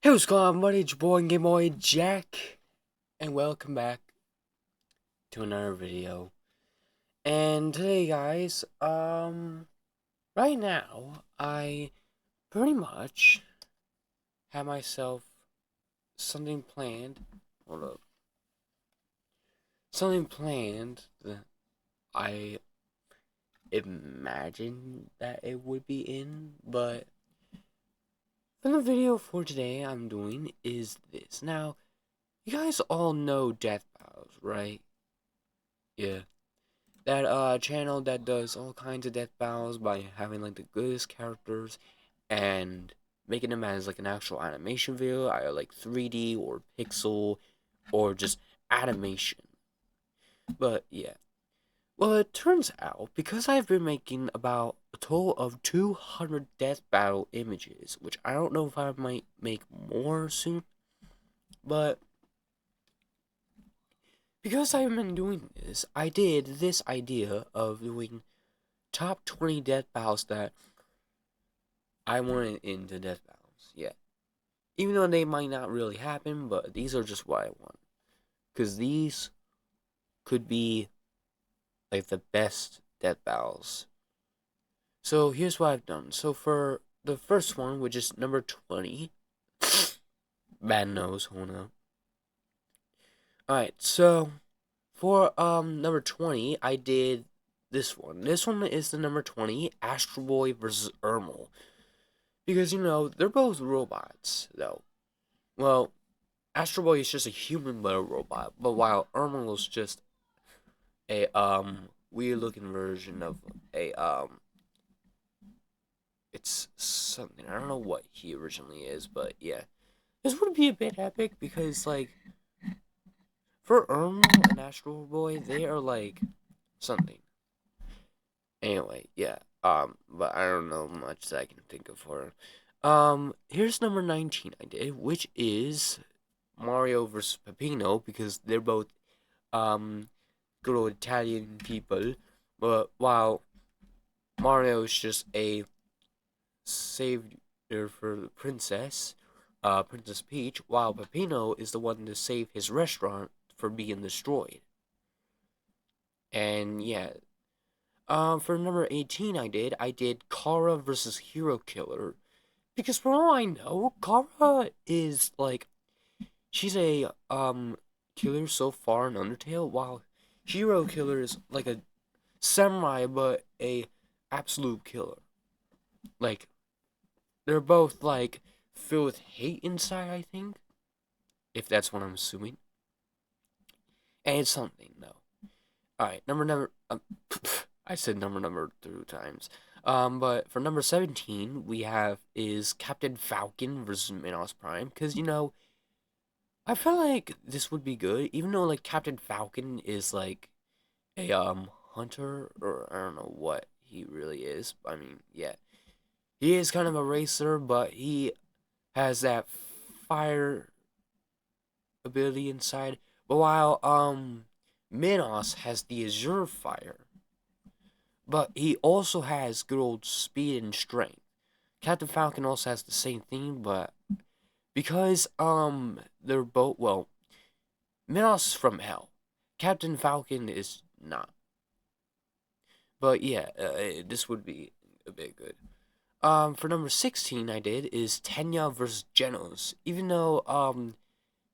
Hey, what's going on, buddy? It's your boy Game Boy Jack, and welcome back to another video. And today, guys, right now, I pretty much have myself something planned. Hold up, something planned that I imagined that it would be in, but for the video for today, I'm doing is this. Now, you guys all know Death Battles, right? Yeah. That channel that does all kinds of death battles by having like the goodest characters and making them as like an actual animation video, either like 3D or pixel or just animation. But yeah. Well, it turns out because I've been making about a total of 200 death battle images, which I don't know if I might make more soon, but because I've been doing this, I did this idea of doing top 20 death battles that I wanted into death battles. Yeah. Even though they might not really happen, but these are just what I want. Because these could be like the best death battles. So here's what I've done. So for the first one, which is number 20, bad nose, hold on. Alright, so for number 20, I did this one. This one is the number 20, Astro Boy versus Ermal. Because, they're both robots, though. Well, Astro Boy is just a human but a robot, but while Ermal is just a weird looking version of a it's something, I don't know what he originally is, but yeah. This would be a bit epic because like for Ermal and Astro Boy, they are like something. Anyway, yeah. But I don't know much that I can think of for him. Here's number 19 I did, which is Mario versus Peppino because they're both um good old Italian people, but while Mario is just a savior for the princess, Princess Peach, while Peppino is the one to save his restaurant for being destroyed. And yeah, for number 18, I did Kara versus Hero Killer because for all I know, Kara is like she's a killer so far in Undertale, while Hero Killer is like a samurai but a absolute killer. Like they're both like filled with hate inside, I think, if that's what I'm assuming. And it's something though. All right, number. I said number 3 times. But for number 17, we have is Captain Falcon versus Minos Prime, because I feel like this would be good, even though like Captain Falcon is like a hunter, or I don't know what he really is. I mean, yeah, he is kind of a racer, but he has that fire ability inside. But while Minos has the Azure Fire, but he also has good old speed and strength. Captain Falcon also has the same thing, but because they're both, well, Minos is from Hell. Captain Falcon is not. But yeah, this would be a bit good. For number 16 I did is Tenya versus Genos. Even though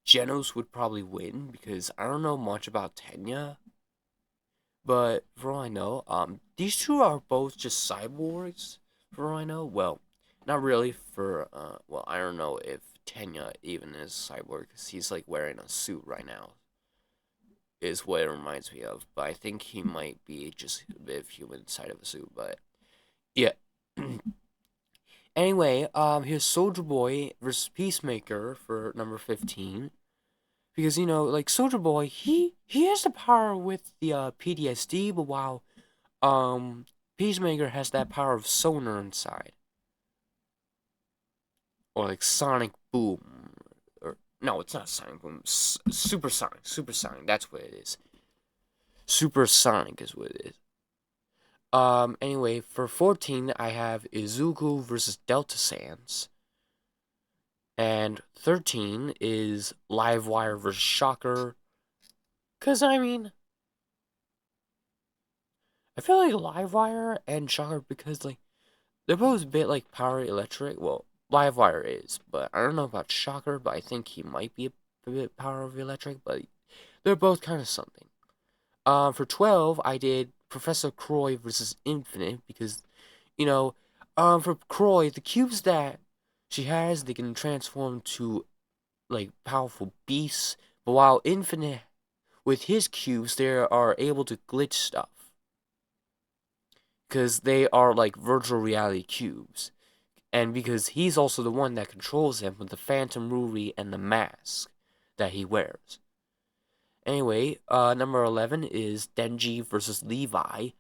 Genos would probably win because I don't know much about Tenya. But for all I know, these two are both just cyborgs. For all I know, well, not really. Well, I don't know if Tenya even is cyborg because he's like wearing a suit right now. Is what it reminds me of. But I think he might be just a bit of human inside of a suit. But yeah. Anyway, here's Soldier Boy versus Peacemaker for number 15. Because like Soldier Boy, he has the power with the PTSD, but while Peacemaker has that power of sonar inside, or like Sonic Boom, or no, it's not Sonic Boom, Supersonic. That's what it is. Supersonic is what it is. Anyway, for 14, I have Izuku versus Delta Sans. And 13 is Livewire versus Shocker. Cause I mean, I feel like Livewire and Shocker because like they're both a bit like Power Electric. Well, Livewire is, but I don't know about Shocker. But I think he might be a bit Power of Electric. But they're both kind of something. For 12, I did Professor Croy versus Infinite because for Croy, the cubes that she has, they can transform to like powerful beasts. But while Infinite, with his cubes, they are able to glitch stuff because they are like virtual reality cubes. And because he's also the one that controls him with the Phantom Ruri and the mask that he wears. Anyway, number 11 is Denji versus Levi.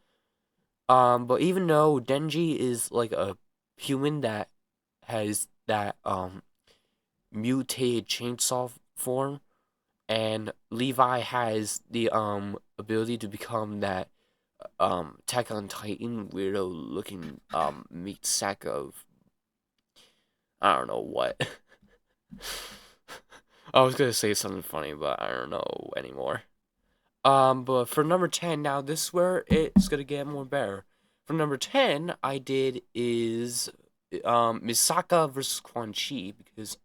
But even though Denji is like a human that has that mutated chainsaw form, and Levi has the ability to become that Attack on Titan weirdo looking meat sack of I don't know what. I was gonna say something funny, but I don't know anymore. But for number 10, now this is where it's gonna get more better. For number 10, I did is Misaka versus Quan Chi because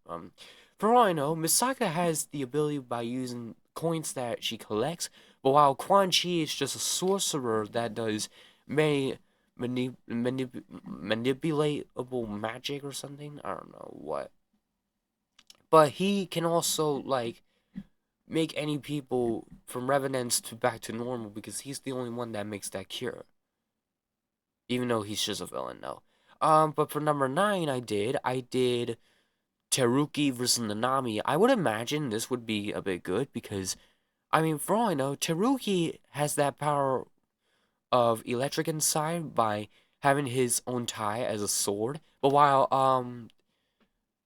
for all I know, Misaka has the ability by using coins that she collects, but while Quan Chi is just a sorcerer that does many manipulatable magic or something. I don't know what. But he can also like make any people from revenants to back to normal because he's the only one that makes that cure. Even though he's just a villain now. But for number 9, I did Teruki versus Nanami. I would imagine this would be a bit good because, I mean, for all I know, Teruki has that power of electric inside by having his own tie as a sword. But while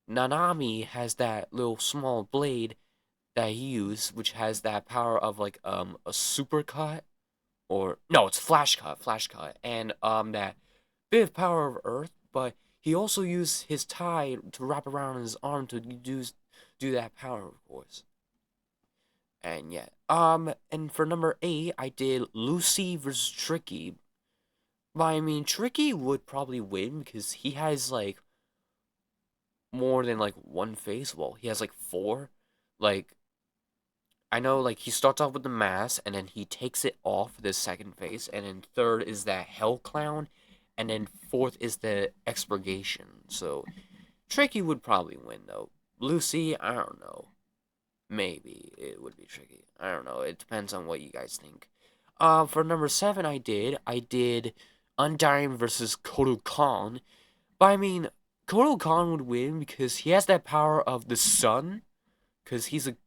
Nanami has that little small blade that he used, which has that power of like a super cut or no, it's flash cut, and that bit of power of Earth. But he also used his tie to wrap around his arm to do that power, of course. And yeah, and for number 8, I did Lucy versus Tricky. But I mean, Tricky would probably win because he has like more than like one face. Well, he has like four. Like I know like he starts off with the mask and then he takes it off the second face, and then third is that hell clown, and then fourth is the expurgation. So Tricky would probably win though. Lucy, I don't know. Maybe it would be Tricky. I don't know. It depends on what you guys think. For number 7, I did Undying versus Kodo Khan. But I mean, Kodo Khan would win because he has that power of the sun. Because he's a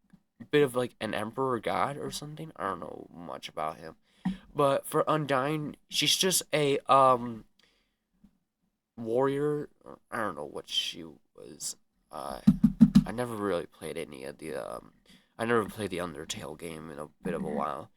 bit of like an emperor god or something. I don't know much about him. But for Undying, she's just a warrior. I don't know what she was. Uh, I never really played any of the I never played the Undertale game in a bit of a while.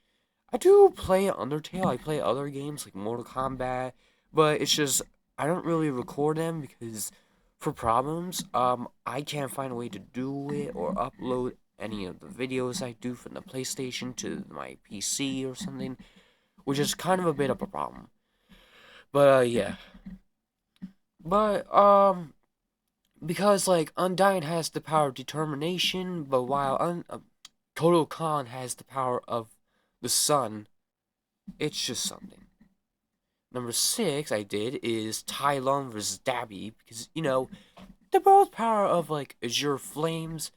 I do play Undertale. I play other games like Mortal Kombat, but it's just I don't really record them because for problems, I can't find a way to do it or upload any of the videos I do from the PlayStation to my PC or something, which is kind of a bit of a problem. But yeah. But because like Undying has the power of determination, but while Kodo Khan has the power of the sun, it's just something. Number 6 I did is Tai Lung versus Dabi because they're both power of like Azure Flames,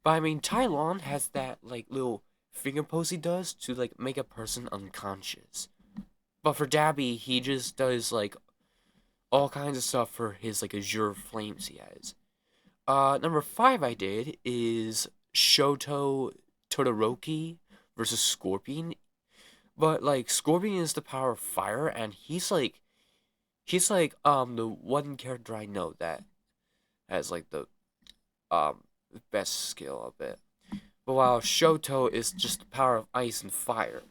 but I mean Tai Lung has that like little finger pose he does to like make a person unconscious. But for Dabi, he just does like all kinds of stuff for his like Azure Flames he has. Number 5 I did is Shoto Todoroki versus Scorpion. But like Scorpion is the power of fire, and he's like the one character I know that has like the um best skill of it. But while Shoto is just the power of ice and fire.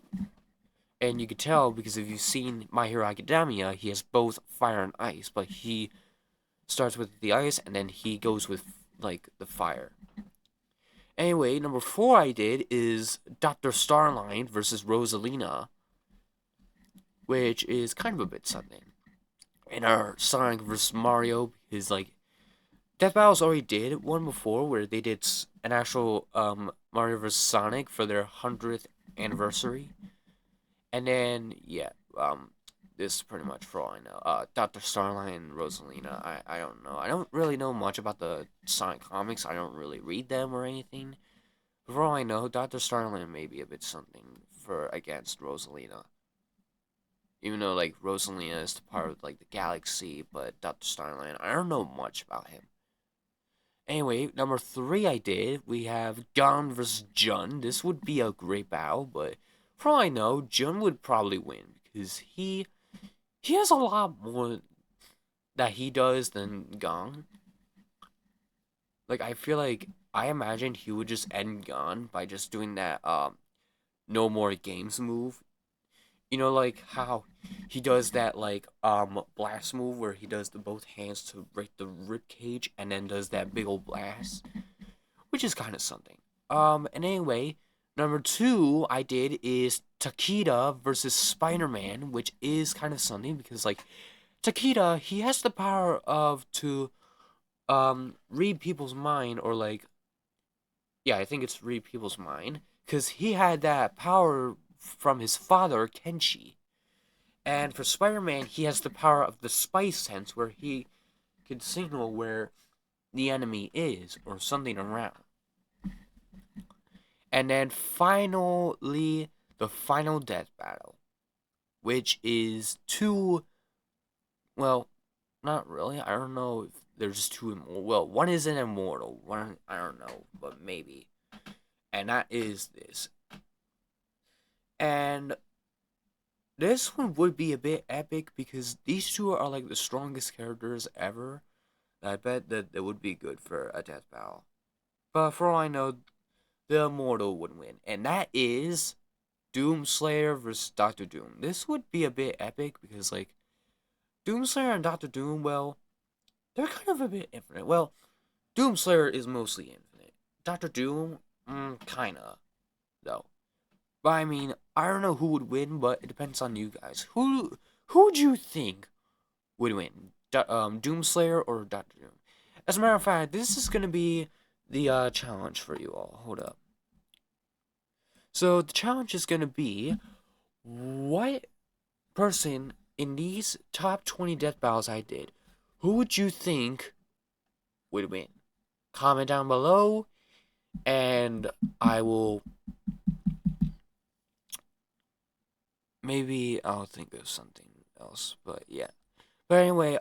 And you can tell because if you've seen My Hero Academia, he has both fire and ice, but he starts with the ice and then he goes with like the fire. Anyway, number 4 I did is Dr. Starline versus Rosalina, which is kind of a bit something. In our Sonic vs. Mario, because like Death Battles already did one before where they did an actual Mario vs. Sonic for their 100th anniversary. And then yeah, this is pretty much for all I know. Dr. Starline and Rosalina, I don't know. I don't really know much about the Sonic comics. I don't really read them or anything. But for all I know, Dr. Starline may be a bit something for against Rosalina. Even though like Rosalina is part of like the galaxy, but Dr. Starline, I don't know much about him. Anyway, number 3 I did, we have Gon versus Jun. This would be a great battle, but for all I know, Jun would probably win because he has a lot more that he does than Gon. Like I feel like I imagine he would just end Gon by just doing that no more games move. You know, like how he does that like blast move where he does the both hands to break the rib cage and then does that big old blast, which is kind of something. And anyway, number 2 I did is Takeda versus Spider-Man, which is kind of something because like Takeda, he has the power of to read people's mind or like yeah, I think it's read people's mind because he had that power from his father Kenshi. And for Spider-Man, he has the power of the spice sense where he can signal where the enemy is or something around. And then finally, the final death battle, which is two, well, not really. I don't know if there's two immortal. Well, one is an immortal. One, I don't know, but maybe. And that is this. And this one would be a bit epic because these two are like the strongest characters ever. I bet that it would be good for a death battle. But for all I know, the Immortal would win. And that is Doomslayer versus Doctor Doom. This would be a bit epic because, like, Doomslayer and Doctor Doom, well, they're kind of a bit infinite. Well, Doomslayer is mostly infinite. Doctor Doom, kinda, though. But I mean, I don't know who would win, but it depends on you guys. Who would you think would win? Doomslayer or Doctor Doom? As a matter of fact, this is gonna be the challenge for you all. Hold up. So the challenge is gonna be what person in these top 20 death battles I did, who would you think would win? Comment down below, and I will maybe I'll think of something else. But yeah. But anyway,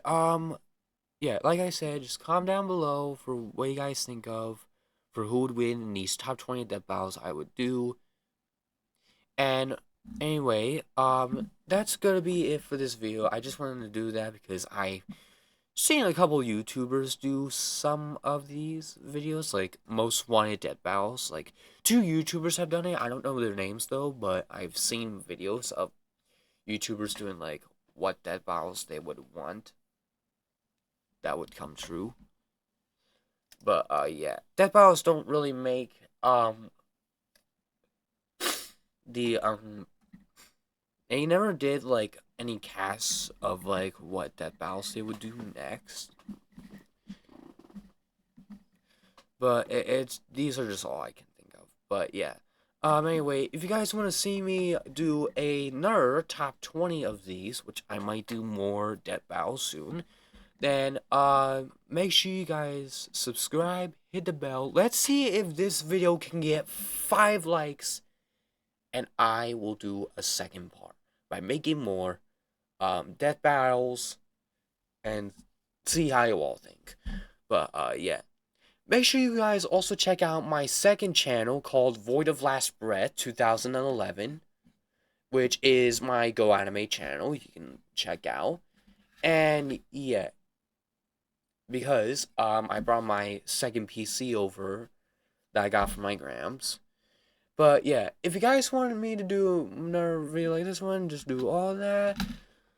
yeah, like I said, just comment down below for what you guys think of for who would win in these top 20 death battles I would do. And anyway, that's gonna be it for this video. I just wanted to do that because I seen a couple YouTubers do some of these videos, like most wanted death battles. Like 2 YouTubers have done it. I don't know their names though, but I've seen videos of YouTubers doing like what death battles they would want that would come true. But yeah, death battles don't really make the they never did like any casts of like what death battles they would do next. But it's these are just all I can think of. But yeah. Anyway, if you guys want to see me do another top 20 of these, which I might do more death battles soon, then make sure you guys subscribe, hit the bell. Let's see if this video can get 5 likes, and I will do a second part by making more death battles and see how you all think. But yeah. Make sure you guys also check out my second channel called Void of Last Breath 2011, which is my Go Anime channel you can check out. And yeah, because I brought my second PC over that I got from my grams. But yeah, if you guys wanted me to do another video like this one, just do all that.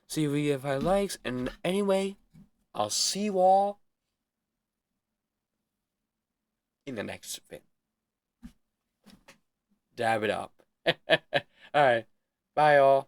See if we get 5 likes. And anyway, I'll see you all in the next vid. Dab it up. Alright. Bye, all.